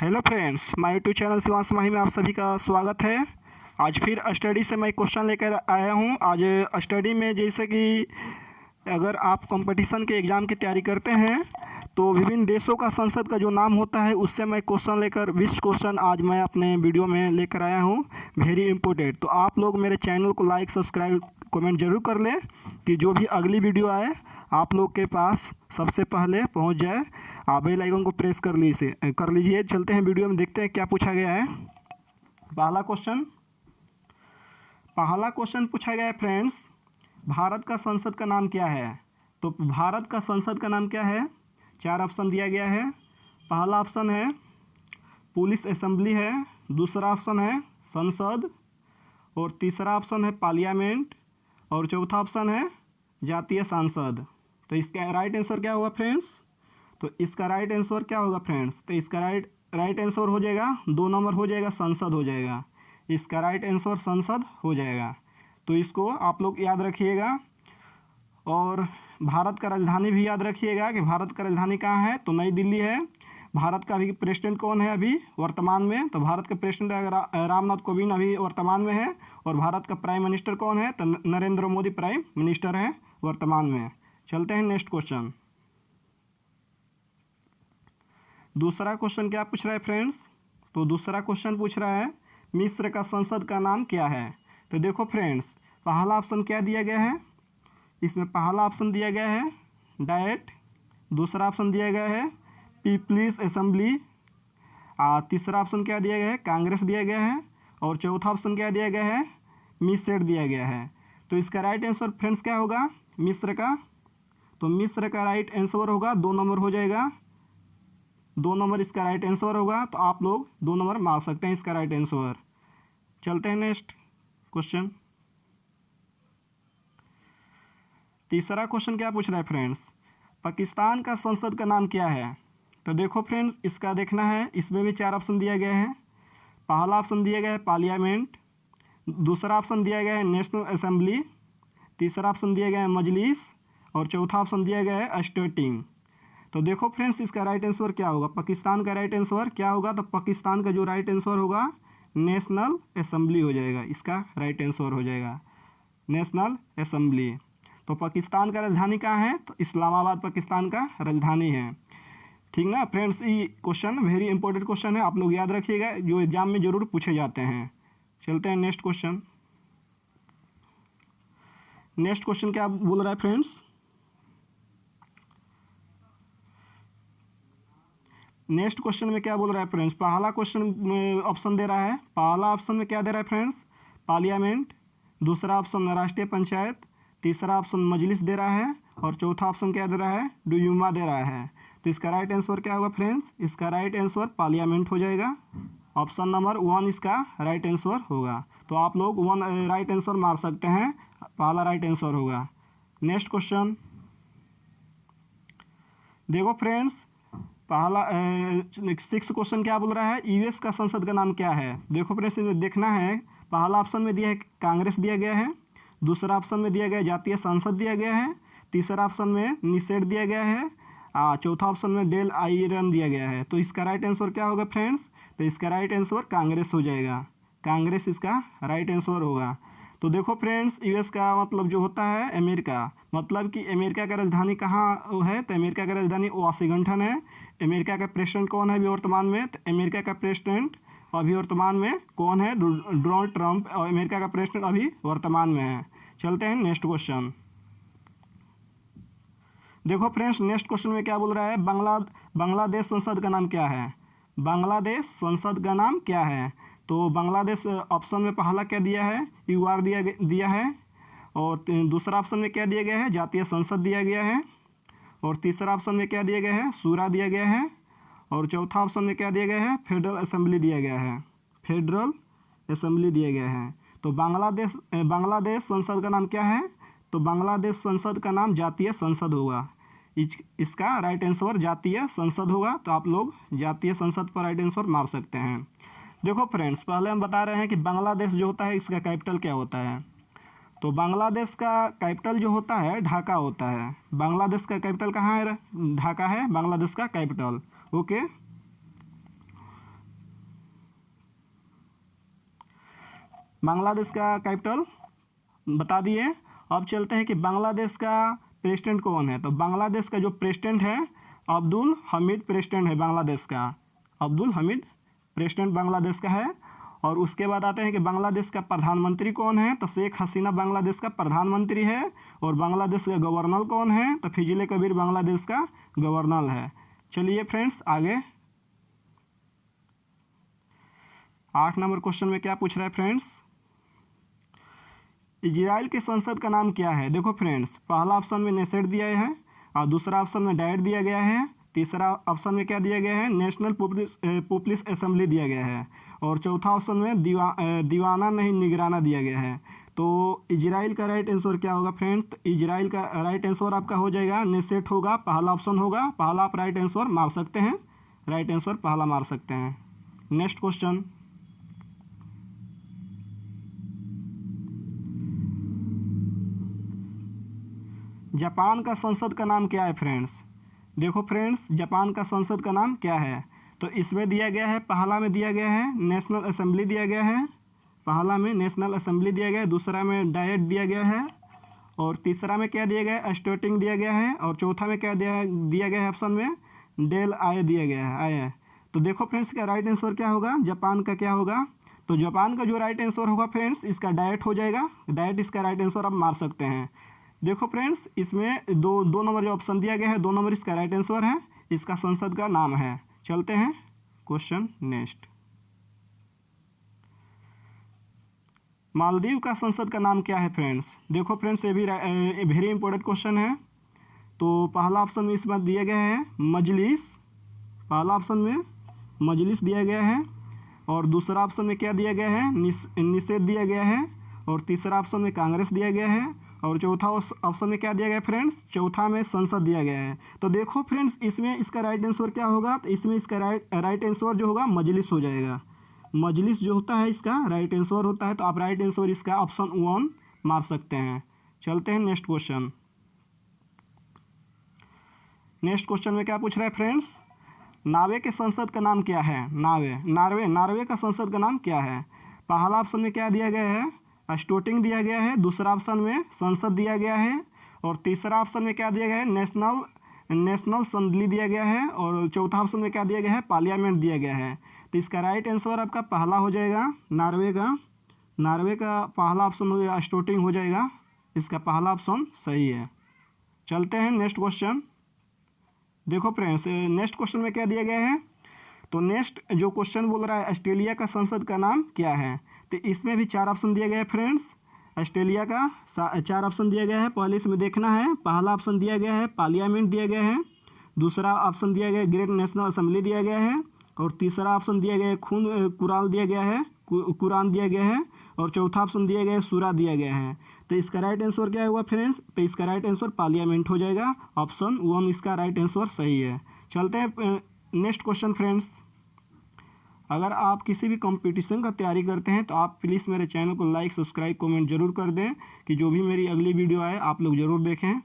Hello friends, my YouTube channel Shivansh Mahi में आप सभी का स्वागत है। आज फिर स्टडी से मैं क्वेश्चन लेकर आया हूँ। आज स्टडी में जैसे कि अगर आप कंपटीशन के एग्ज़ाम की तैयारी करते हैं तो विभिन्न देशों का संसद का जो नाम होता है उससे मैं क्वेश्चन लेकर 20 क्वेश्चन आज मैं अपने वीडियो में लेकर आया हूँ। Very important. तो आप लोग मेरे चैनल को लाइक, सब्सक्राइब, कमेंट जरूर कर लें कि जो भी अगली वीडियो आए आप लोग के पास सबसे पहले पहुंच जाए। आप बेल आइकन को प्रेस कर लीजिए। चलते हैं वीडियो में, देखते हैं क्या पूछा गया है। पहला क्वेश्चन पूछा गया है फ्रेंड्स, भारत का संसद का नाम क्या है। तो भारत का संसद का नाम क्या है, 4 ऑप्शन दिया गया है। पहला ऑप्शन है पुलिस असेंबली है, दूसरा ऑप्शन है संसद, और तीसरा ऑप्शन है पार्लियामेंट, और चौथा ऑप्शन है जातीय संसद। तो इसका राइट आंसर क्या होगा फ्रेंड्स? तो इसका राइट आंसर क्या होगा फ्रेंड्स? तो इसका राइट आंसर हो जाएगा 2 नंबर हो जाएगा, संसद हो जाएगा। इसका राइट आंसर संसद हो जाएगा। तो इसको आप लोग याद रखिएगा। और भारत का राजधानी भी याद रखिएगा कि भारत का राजधानी कहाँ है, तो नई दिल्ली है। भारत का अभी प्रेसिडेंट कौन है अभी वर्तमान में? तो भारत के प्रेसिडेंट रामनाथ कोविंद अभी वर्तमान में है। और भारत का प्राइम मिनिस्टर कौन है? तो नरेंद्र मोदी प्राइम मिनिस्टर हैं वर्तमान में। चलते हैं नेक्स्ट क्वेश्चन। दूसरा क्वेश्चन क्या पूछ रहा है फ्रेंड्स? तो दूसरा क्वेश्चन पूछ रहा है मिस्र का संसद का नाम क्या है। तो देखो फ्रेंड्स, पहला ऑप्शन क्या दिया गया है इसमें? पहला ऑप्शन दिया गया है डाइट, दूसरा ऑप्शन दिया गया है पीपल्स असेंबली, तीसरा ऑप्शन क्या दिया गया है? कांग्रेस दिया गया है, और चौथा ऑप्शन क्या दिया गया है? मिसेट दिया गया है। तो इसका राइट आंसर फ्रेंड्स क्या होगा मिस्र का? तो मिस्र का राइट आंसर होगा 2 नंबर हो जाएगा, 2 नंबर इसका राइट आंसर होगा। तो आप लोग 2 नंबर मार सकते हैं इसका राइट आंसर। चलते हैं नेक्स्ट क्वेश्चन। तीसरा क्वेश्चन क्या पूछ रहा है फ्रेंड्स? पाकिस्तान का संसद का नाम क्या है। तो देखो फ्रेंड्स, इसका देखना है, इसमें भी 4 ऑप्शन दिया गया है। पहला ऑप्शन दिया गया है पार्लियामेंट, दूसरा ऑप्शन दिया गया है नेशनल असेंबली, तीसरा ऑप्शन दिया गया है मजलिस, और चौथा ऑप्शन दिया गया है स्टेटिंग। तो देखो फ्रेंड्स, इसका राइट आंसर क्या होगा? पाकिस्तान का राइट आंसर क्या होगा? तो पाकिस्तान का जो राइट आंसर होगा नेशनल असेंबली हो जाएगा। इसका राइट आंसर हो जाएगा नेशनल असेंबली। तो पाकिस्तान का राजधानी कहाँ है? तो इस्लामाबाद पाकिस्तान का राजधानी है। ठीक ना फ्रेंड्स, ये क्वेश्चन वेरी इंपॉर्टेंट क्वेश्चन है, आप लोग याद रखिएगा, जो एग्जाम में जरूर पूछे जाते हैं। चलते हैं नेक्स्ट क्वेश्चन। नेक्स्ट क्वेश्चन क्या बोल रहा है फ्रेंड्स? नेक्स्ट क्वेश्चन में क्या बोल रहा है फ्रेंड्स? पहला क्वेश्चन ऑप्शन दे रहा है, पहला ऑप्शन में क्या दे रहा है फ्रेंड्स? पार्लियामेंट, दूसरा ऑप्शन राष्ट्रीय पंचायत, तीसरा ऑप्शन मजलिस दे रहा है, और चौथा ऑप्शन क्या दे रहा है? डुयुमा दे रहा है। तो इसका राइट आंसर क्या होगा फ्रेंड्स? इसका राइट आंसर पार्लियामेंट हो जाएगा। ऑप्शन नंबर 1 इसका राइट आंसर होगा। तो आप लोग 1 राइट आंसर मार सकते हैं, पहला राइट आंसर होगा। नेक्स्ट क्वेश्चन देखो फ्रेंड्स, पहला 6 क्वेश्चन क्या बोल रहा है? यूएस का संसद का नाम क्या है। देखो फ्रेंड्स, देखना है, पहला ऑप्शन में दिया है कांग्रेस दिया गया है, दूसरा ऑप्शन में दिया गया है जातीय संसद दिया गया है, तीसरा ऑप्शन में निषेध दिया गया है, चौथा ऑप्शन में डेल आयरन दिया गया है। तो इसका राइट आंसर क्या होगा फ्रेंड्स? तो इसका राइट आंसर कांग्रेस हो जाएगा। कांग्रेस इसका राइट आंसर होगा। तो देखो फ्रेंड्स, यूएस का मतलब जो होता है अमेरिका, मतलब कि अमेरिका का राजधानी कहाँ है? तो अमेरिका का राजधानी वाशिंगटन है। अमेरिका का प्रेसिडेंट कौन है अभी वर्तमान में? तो अमेरिका का प्रेसिडेंट अभी वर्तमान में कौन है? डोनाल्ड ट्रंप अमेरिका का प्रेसिडेंट अभी वर्तमान में है। चलते हैं नेक्स्ट क्वेश्चन। देखो फ्रेंड्स, नेक्स्ट क्वेश्चन में क्या बोल रहा है? बांग्लादेश संसद का नाम क्या है? बांग्लादेश संसद का नाम क्या है? तो बांग्लादेश ऑप्शन में पहला क्या दिया है? यूआर दिया है, और दूसरा ऑप्शन में क्या दिया गया है? जातीय संसद दिया गया है, और तीसरा ऑप्शन में क्या दिया गया है? शूरा दिया गया है, और चौथा ऑप्शन में क्या दिया गया है? फेडरल असेंबली दिया गया है। फेडरल असेंबली दिया गया है। तो बांग्लादेश संसद का नाम क्या है? तो बांग्लादेश संसद का नाम जातीय संसद होगा। इसका राइट आंसर जातीय संसद होगा। तो आप लोग जातीय संसद पर राइट आंसर मार सकते हैं। देखो फ्रेंड्स, पहले हम बता रहे हैं कि बांग्लादेश जो होता है इसका कैपिटल क्या होता है। तो बांग्लादेश का कैपिटल जो होता है ढाका होता है। बांग्लादेश का कैपिटल कहाँ है? ढाका है बांग्लादेश का कैपिटल। ओके, बांग्लादेश का कैपिटल बता दिए। अब चलते हैं कि बांग्लादेश का प्रेसिडेंट कौन है। तो बांग्लादेश का जो प्रेसिडेंट है अब्दुल हमीद प्रेसिडेंट है बांग्लादेश का। अब्दुल हमीद प्रेसिडेंट बांग्लादेश का है। और उसके बाद आते हैं कि बांग्लादेश का प्रधानमंत्री कौन है। तो शेख हसीना बांग्लादेश का प्रधानमंत्री है। और बांग्लादेश का गवर्नर कौन है। तो फिजले कबीर बांग्लादेश का गवर्नर है। चलिए फ्रेंड्स आगे 8 नंबर क्वेश्चन में क्या पूछ रहा है फ्रेंड्स, इजराइल के संसद का नाम क्या है। देखो फ्रेंड्स, पहला ऑप्शन में नेसेट दिया है और दूसरा ऑप्शन में डायट दिया गया है। तीसरा ऑप्शन में क्या दिया गया है, नेशनल पीपल्स असेंबली दिया गया है। और चौथा ऑप्शन में दीवाना नहीं निगराना दिया गया है। तो इजराइल का राइट आंसर क्या होगा फ्रेंड, इजराइल का राइट आंसर आपका हो जाएगा नेसेट होगा, पहला ऑप्शन होगा। पहला आप राइट आंसर मार सकते हैं, राइट आंसर पहला मार सकते हैं। नेक्स्ट क्वेश्चन, जापान का संसद का नाम क्या है फ्रेंड्स। देखो फ्रेंड्स, जापान का संसद का नाम क्या है। तो इसमें दिया गया है, पहला में दिया गया है नेशनल असेंबली दिया गया है, पहला में नेशनल असेंबली दिया गया है, दूसरा में डायट दिया गया है, और तीसरा में क्या दिया गया है, स्टेटिंग दिया गया है, और चौथा में क्या दिया गया है ऑप्शन में डेल आय दिया गया है, आय। तो देखो फ्रेंड्स, का राइट आंसर क्या होगा, जापान का क्या होगा। तो जापान का जो राइट आंसर होगा फ्रेंड्स, इसका डायट हो जाएगा, डायट इसका राइट आंसर आप मार सकते हैं। देखो फ्रेंड्स, इसमें दो नंबर जो ऑप्शन दिया गया है, 2 नंबर इसका राइट आंसर है, इसका संसद का नाम है। चलते हैं क्वेश्चन नेक्स्ट, मालदीव का संसद का नाम क्या है फ्रेंड्स। देखो फ्रेंड्स, ये भी वेरी इंपॉर्टेंट क्वेश्चन है। तो पहला ऑप्शन में इसमें दिया गया है मजलिस, पहला ऑप्शन में मजलिस दिया गया है, और दूसरा ऑप्शन में क्या दिया गया है, निषेध दिया गया है, और तीसरा ऑप्शन में कांग्रेस दिया गया है, और चौथा ऑप्शन में क्या दिया गया फ्रेंड्स, चौथा में संसद दिया गया है। तो देखो फ्रेंड्स, इसमें इसका राइट आंसर क्या होगा, तो इसमें इसका राइट आंसर जो होगा मजलिस हो जाएगा। मजलिस जो होता है इसका राइट आंसर होता है। तो आप राइट आंसर इसका ऑप्शन 1 मार सकते हैं। चलते हैं नेक्स्ट क्वेश्चन, नेक्स्ट क्वेश्चन में क्या पूछ रहा है फ्रेंड्स, नार्वे के संसद का नाम क्या है। नार्वे का संसद का नाम क्या है। पहला ऑप्शन में क्या दिया गया है, स्टोटिंग दिया गया है, दूसरा ऑप्शन में संसद दिया गया है, और तीसरा ऑप्शन में क्या दिया गया है, नेशनल असेंबली दिया गया है, और चौथा ऑप्शन में क्या दिया गया है, पार्लियामेंट दिया गया है। तो इसका राइट आंसर आपका पहला हो जाएगा, नार्वे का पहला ऑप्शन हो जाएगा, स्टोटिंग हो जाएगा, इसका पहला ऑप्शन सही है। चलते हैं नेक्स्ट क्वेश्चन। देखो फ्रेंड्स, नेक्स्ट क्वेश्चन में क्या दिया गया है, तो नेक्स्ट जो क्वेश्चन बोल रहा है ऑस्ट्रेलिया का संसद का नाम क्या है। तो इसमें भी 4 ऑप्शन दिया गया है फ्रेंड्स, ऑस्ट्रेलिया का 4 ऑप्शन दिया गया है। पहले इसमें देखना है, पहला ऑप्शन दिया गया है पार्लियामेंट दिया गया है, दूसरा ऑप्शन दिया गया है ग्रेट नेशनल असेंबली दिया गया है, और तीसरा ऑप्शन दिया गया है कुरान दिया गया है, कुरान दिया गया है, और चौथा ऑप्शन दिया गया है सूरा दिया गया है। तो इसका राइट आंसर क्या होगा फ्रेंड्स, तो इसका राइट आंसर पार्लियामेंट हो जाएगा, ऑप्शन 1 इसका राइट आंसर सही है। चलते हैं नेक्स्ट क्वेश्चन फ्रेंड्स। अगर आप किसी भी कंपटीशन का तैयारी करते हैं तो आप प्लीज़ मेरे चैनल को लाइक सब्सक्राइब कमेंट जरूर कर दें, कि जो भी मेरी अगली वीडियो आए आप लोग ज़रूर देखें।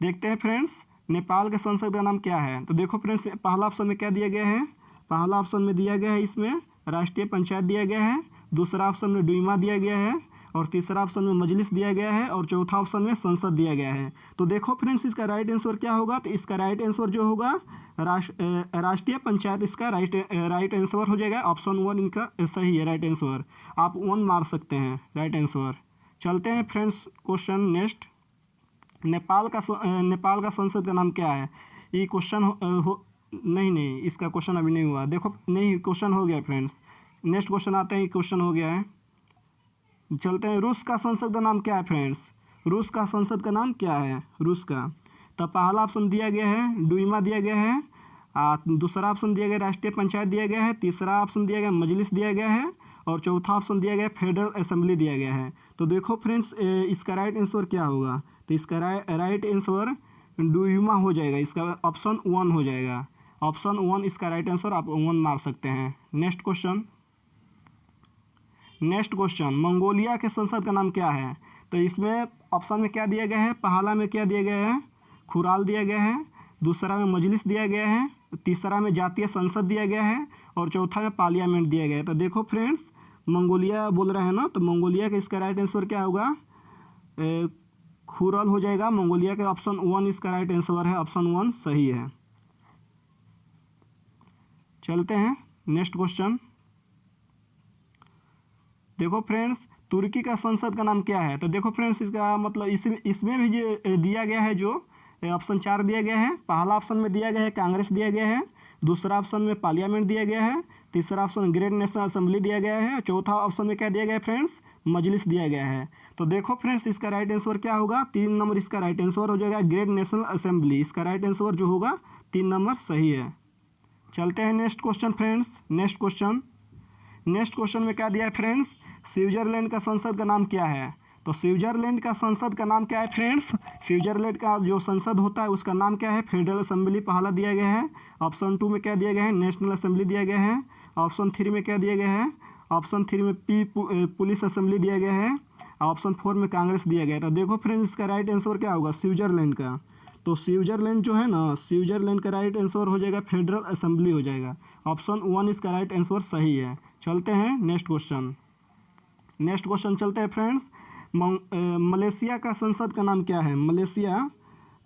देखते हैं फ्रेंड्स, नेपाल के संसद का नाम क्या है। तो देखो फ्रेंड्स, पहला ऑप्शन में क्या दिया गया है, पहला ऑप्शन में दिया गया है इसमें राष्ट्रीय पंचायत दिया गया है, दूसरा ऑप्शन में डुईमा दिया गया है, और तीसरा ऑप्शन में मजलिस दिया गया है, और चौथा ऑप्शन में संसद दिया गया है। तो देखो फ्रेंड्स, इसका राइट आंसर क्या होगा, तो इसका राइट आंसर जो होगा राष्ट्रीय पंचायत इसका राइट आंसर हो जाएगा, ऑप्शन 1 इनका सही है राइट आंसर, आप 1 मार सकते हैं राइट आंसर। चलते हैं फ्रेंड्स क्वेश्चन नेक्स्ट, नेपाल का संसद का नाम क्या है। ये क्वेश्चन नहीं इसका क्वेश्चन अभी नहीं हुआ। देखो नहीं, क्वेश्चन हो गया फ्रेंड्स। नेक्स्ट क्वेश्चन आते हैं, क्वेश्चन हो गया है। चलते हैं, रूस का संसद का नाम क्या है फ्रेंड्स, रूस का संसद का नाम क्या है रूस का। तो पहला ऑप्शन दिया गया है डुईमा दिया गया है, दूसरा ऑप्शन दिया गया राष्ट्रीय पंचायत दिया गया है, तीसरा ऑप्शन दिया गया मजलिस दिया गया है, और चौथा ऑप्शन दिया गया फेडरल असेंबली दिया गया है। तो देखो फ्रेंड्स, इसका राइट आंसर क्या होगा, तो इसका राइट आंसर डुईमा हो जाएगा, इसका ऑप्शन 1 हो जाएगा, ऑप्शन 1 इसका राइट आंसर, आप 1 मार सकते हैं। नेक्स्ट क्वेश्चन, मंगोलिया के संसद का नाम क्या है। तो इसमें ऑप्शन में क्या दिया गया है, पहला में क्या दिया गया है, खुराल दिया गया है, दूसरा में मजलिस दिया गया है, तीसरा में जातीय संसद दिया गया है, और चौथा में पार्लियामेंट दिया गया है। तो देखो फ्रेंड्स, मंगोलिया बोल रहे हैं ना, तो मंगोलिया का इसका राइट आंसर क्या होगा? खुरल हो जाएगा। मंगोलिया का ऑप्शन 1 इसका राइट आंसर है, ऑप्शन 1 सही है। चलते हैं नेक्स्ट क्वेश्चन। देखो फ्रेंड्स, तुर्की का संसद का नाम क्या है? तो देखो फ्रेंड्स, इसका मतलब इसमें भी जो दिया गया है, जो ऑप्शन 4 दिया गया है। पहला ऑप्शन में दिया गया है कांग्रेस दिया गया है, दूसरा ऑप्शन में पार्लियामेंट दिया गया है, तीसरा ऑप्शन ग्रेट नेशनल असेंबली दिया गया है, चौथा ऑप्शन में क्या दिया गया है फ्रेंड्स? मजलिस दिया गया है। तो देखो फ्रेंड्स, इसका राइट आंसर क्या होगा? 3 नंबर इसका राइट आंसर हो जाएगा, ग्रेट नेशनल असेंबली। इसका राइट आंसर जो होगा 3 नंबर सही है। चलते हैं next question friends. Next question में क्या दिया है फ्रेंड्स? स्विट्जरलैंड का संसद का नाम क्या है? तो स्विट्जरलैंड का संसद का नाम क्या है फ्रेंड्स? स्विट्जरलैंड का जो संसद होता है उसका नाम क्या है? फेडरल असेंबली पहला दिया गया है। ऑप्शन 2 में क्या दिया गया है? नेशनल असेंबली दिया गया है। ऑप्शन 3 में क्या दिया गया है? ऑप्शन 3 में पुलिस असेंबली दिया गया है। ऑप्शन 4 में कांग्रेस दिया गया है। तो देखो फ्रेंड्स, इसका राइट आंसर क्या होगा? स्विट्जरलैंड का। तो स्विट्जरलैंड जो है ना, स्विट्जरलैंड का राइट आंसर हो जाएगा फेडरल असेंबली हो जाएगा। ऑप्शन 1 इसका राइट आंसर सही है। चलते हैं नेक्स्ट क्वेश्चन चलते हैं फ्रेंड्स। मलेशिया का संसद का नाम क्या है?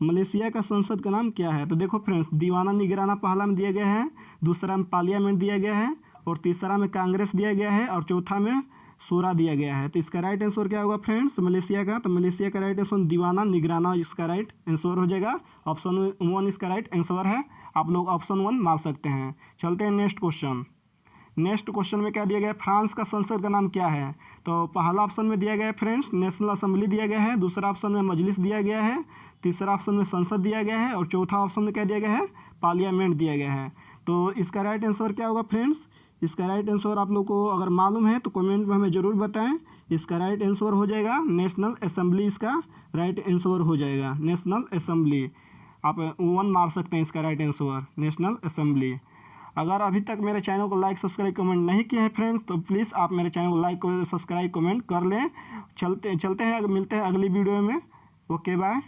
मलेशिया का संसद का नाम क्या है? तो देखो फ्रेंड्स, दीवाना निगराना पहला में दिया गया है, दूसरा में पार्लियामेंट दिया गया है, और तीसरा में कांग्रेस दिया गया है, और चौथा में शूरा दिया गया है। तो इसका राइट आंसर क्या होगा फ्रेंड्स मलेशिया का? तो मलेशिया का राइट आंसर दीवाना निगराना इसका राइट आंसर हो जाएगा। ऑप्शन 1 इसका राइट आंसर है। आप लोग ऑप्शन 1 मार सकते हैं। चलते हैं नेक्स्ट क्वेश्चन में क्या दिया गया है? फ्रांस का संसद का नाम क्या है? तो पहला ऑप्शन में दिया गया है फ्रेंड्स नेशनल असेंबली दिया गया है, दूसरा ऑप्शन में मजलिस दिया गया है, तीसरा ऑप्शन में संसद दिया गया है, और चौथा ऑप्शन में क्या दिया गया है? पार्लियामेंट दिया गया है। तो इसका राइट आंसर क्या होगा फ्रेंड्स? इसका राइट आंसर आप लोग को अगर मालूम है तो कमेंट में हमें ज़रूर बताएं। इसका राइट आंसर हो जाएगा नेशनल असेंबली। इसका राइट आंसर हो जाएगा नेशनल असेंबली। आप 1 मार सकते हैं इसका राइट आंसर नेशनल असेंबली। अगर अभी तक मेरे चैनल को लाइक सब्सक्राइब कमेंट नहीं किए हैं फ्रेंड्स, तो प्लीज़ आप मेरे चैनल को लाइक सब्सक्राइब कमेंट कर लें। चलते हैं, मिलते हैं अगली वीडियो में। Okay bye.